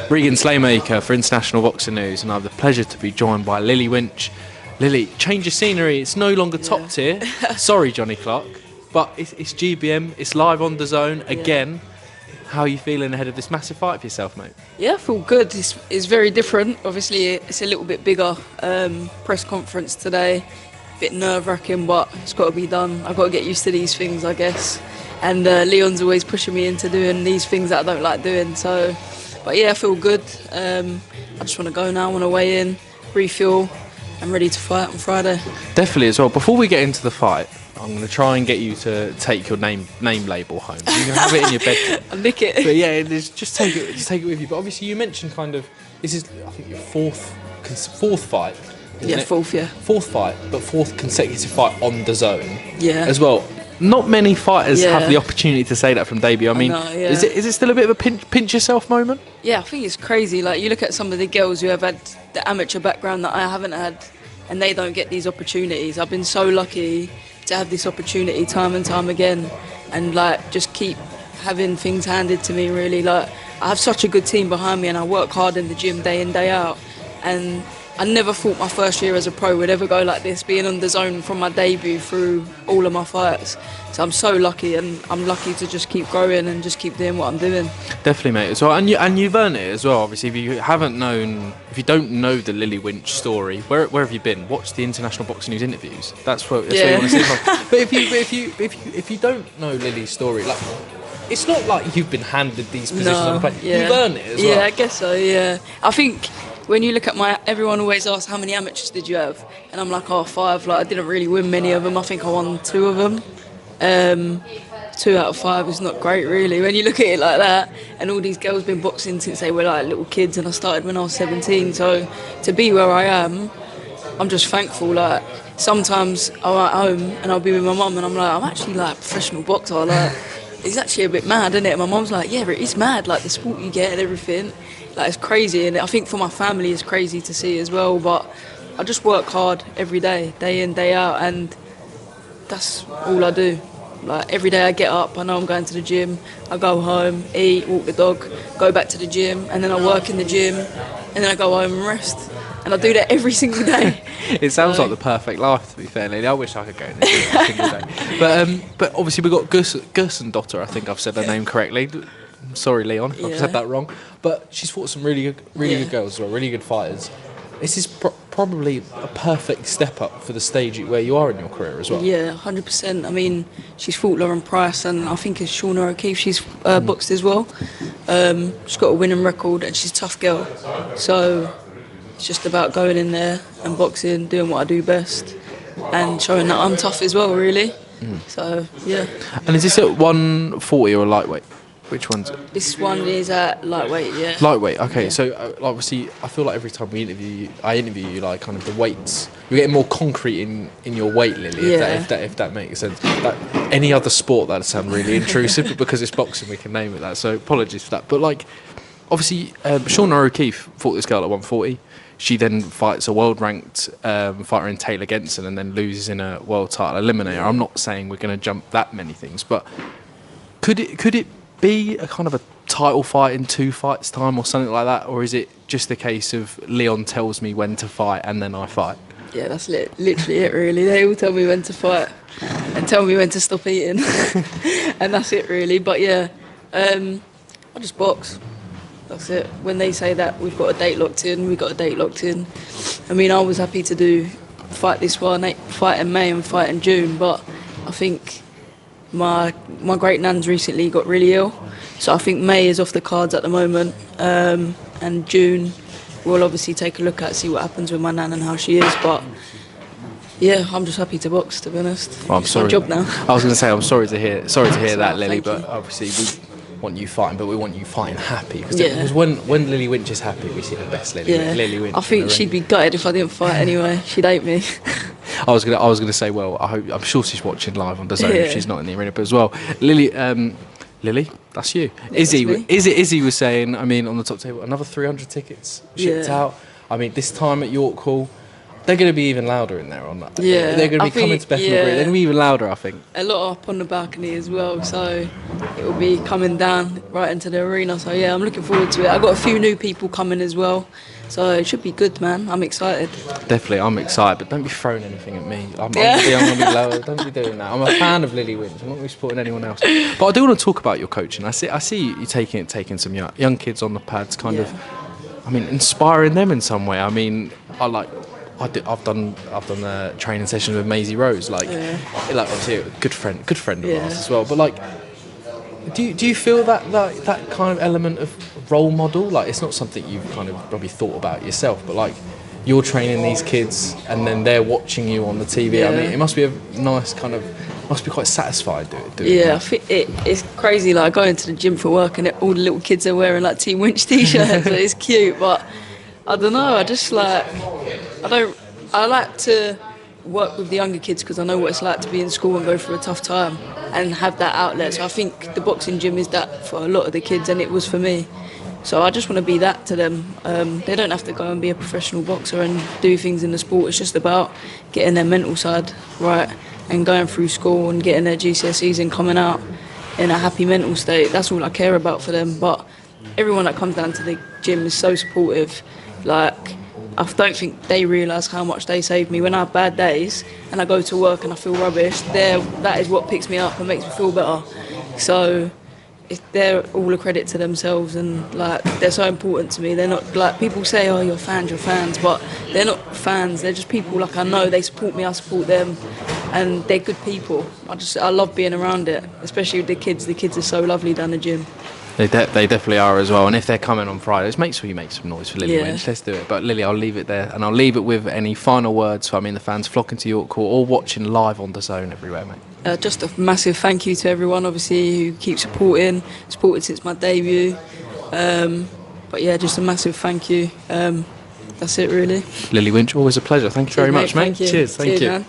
Regan Slaymaker for International Boxing News, and I have the pleasure to be joined by Lillie Winch. Lillie, change of scenery, it's no longer top tier. Sorry, Johnny Clark, but it's GBM, it's live on the zone again. How are you feeling ahead of this massive fight for yourself, mate? Yeah, I feel good. It's very different. Obviously, it's a little bit bigger. Press conference today, bit nerve-wracking, but it's got to be done. I've got to get used to these things, I guess. And Leon's always pushing me into doing these things that I don't like doing. So, but yeah, I feel good. I just want to go now. I want to weigh in, refuel. I'm ready to fight on Friday. Definitely as well. Before we get into the fight, I'm going to try and get you to take your name label home. So you can have it in your bedroom. I'll nick it. But yeah, just take it with you. But obviously, you mentioned kind of this is I think your fourth fight. Yeah, fourth. Yeah, fourth fight, but fourth consecutive fight on the zone. Yeah, as well. Not many fighters have the opportunity to say that from debut. I mean, is it still a bit of a pinch yourself moment? Yeah, I think it's crazy. Like, you look at some of the girls who have had the amateur background that I haven't had, and they don't get these opportunities. I've been so lucky to have this opportunity time and time again, and like just keep having things handed to me. Really, like, I have such a good team behind me, and I work hard in the gym day in, day out, and I never thought my first year as a pro would ever go like this, being on the zone from my debut through all of my fights. So I'm so lucky, and I'm lucky to just keep growing and just keep doing what I'm doing. Definitely, mate. So and you've earned it as well. Obviously, if you don't know the Lillie Winch story, where have you been? Watch the International Boxing News interviews. That's where you want to see it from. But if you don't know Lillie's story, like, it's not like you've been handed these positions on the plate. You've earned it as well. Yeah, I guess so. Yeah, I think. When you look at everyone always asks how many amateurs did you have, and I'm like, 5. Like, I didn't really win many of them. I think I won 2 of them. 2 out of 5 is not great, really, when you look at it like that. And all these girls been boxing since they were like little kids, and I started when I was 17. So to be where I am, I'm just thankful. Like, sometimes I'm at home and I'll be with my mum, and I'm like, I'm actually like a professional boxer. Like, it's actually a bit mad, isn't it? And my mum's like, yeah, but it's mad, like the sport you get and everything. Like, it's crazy, and I think for my family it's crazy to see as well, but I just work hard every day in, day out, and that's all I do. Like, every day I get up, I know I'm going to the gym, I go home, eat, walk the dog, go back to the gym, and then I work in the gym, and then I go home and rest. And I do that every single day. It sounds like the perfect life, to be fair, Lily. I wish I could go in the gym every single day. But obviously we've got Gersendottir, I think I've said her name correctly. Sorry, Leon, if I've said that wrong. But she's fought some really good girls as well, really good fighters. This is probably a perfect step up for the stage where you are in your career as well. Yeah, 100%. I mean, she's fought Lauren Price, and I think it's Shauna O'Keefe she's boxed as well. She's got a winning record, and she's a tough girl. So it's just about going in there and boxing, doing what I do best, and showing that I'm tough as well, really. So, yeah. And is this at 140 or lightweight? Which one's it? This one is at lightweight, yeah. Lightweight, okay. Yeah. So obviously, I feel like every time I interview you, like, kind of the weights, you're getting more concrete in your weight, Lily. If that makes sense. Like, any other sport, that'd sound really intrusive, but because it's boxing, we can name it that. So apologies for that. But like, obviously, Shauna O'Keefe fought this girl at 140. She then fights a world-ranked fighter in Taylor Genson, and then loses in a world title eliminator. I'm not saying we're going to jump that many things, but could it be a kind of a title fight in 2 fights time or something like that, or is it just a case of Leon tells me when to fight and then I fight? Yeah, that's literally it, really. They all tell me when to fight and tell me when to stop eating, and that's it, really. But yeah, I just box. That's it. When they say that we've got a date locked in, we've got a date locked in. I mean, I was happy to fight this one, fight in May and fight in June, but I think my great nan's recently got really ill, so I think May is off the cards at the moment, and June we'll obviously take a look at, see what happens with my nan and how she is. But yeah, I'm just happy to box, to be honest. Well, I'm sorry. It's my job now. I was going to say I'm sorry to hear that, Lily, but obviously we want you fighting, but we want you fighting happy, because when Lillie Winch is happy, we see the best Lillie Winch. I think she'd be gutted if I didn't fight anyway. She'd hate me. I was gonna say, well, I'm sure she's watching live on the zone if she's not in the arena, but as well, Lily, that's you. Yeah, Izzy was saying, I mean, on the top table, another 300 tickets shipped out. I mean, this time at York Hall, they're going to be even louder in there on that. Yeah, they're going to I be coming think- to Bethnal yeah. Green. They're going to be even louder, I think. A lot up on the balcony as well, so it will be coming down right into the arena. So yeah, I'm looking forward to it. I've got a few new people coming as well, so it should be good, man. I'm excited. Definitely, I'm excited, but don't be throwing anything at me. I'm going to be lower. Don't be doing that. I'm a fan of Lillie Winch. I'm not going to be supporting anyone else. But I do want to talk about your coaching. I see you taking some young kids on the pads, kind of. I mean, inspiring them in some way. I mean, I've done training sessions with Maisie Rose, like obviously a good friend of ours as well. But like, do you feel that kind of element of role model? Like, it's not something you've kind of probably thought about yourself, but like, you're training these kids and then they're watching you on the TV. Yeah. I mean, it must be a nice kind of, must be quite satisfied doing Yeah, I that. think it's crazy. Like going to the gym for work and all the little kids are wearing like Team Winch t-shirts. So it's cute, but I don't know. I just like I like to work with the younger kids because I know what it's like to be in school and go through a tough time and have that outlet. So I think the boxing gym is that for a lot of the kids, and it was for me. So I just want to be that to them. They don't have to go and be a professional boxer and do things in the sport. It's just about getting their mental side right and going through school and getting their GCSEs and coming out in a happy mental state. That's all I care about for them. But everyone that comes down to the gym is so supportive. Like, I don't think they realise how much they save me. When I have bad days and I go to work and I feel rubbish, that is what picks me up and makes me feel better. So they're all a credit to themselves, and like, they're so important to me. They're not like people say, oh, you're fans, but they're not fans. They're just people. Like, I know they support me, I support them, and they're good people. I love being around it, especially with the kids. The kids are so lovely down the gym. They definitely are as well. And if they're coming on Fridays, make sure you make some noise for Lillie Winch. Let's do it. But Lillie, I'll leave it there, and I'll leave it with any final words for the fans flocking to York Court or watching live on DAZN everywhere, mate. Just a massive thank you to everyone, obviously, who keeps supported since my debut. But yeah, just a massive thank you. That's it, really. Lillie Winch, always a pleasure. Thank you very much, mate. Thank you. Cheers. Thank you. Man.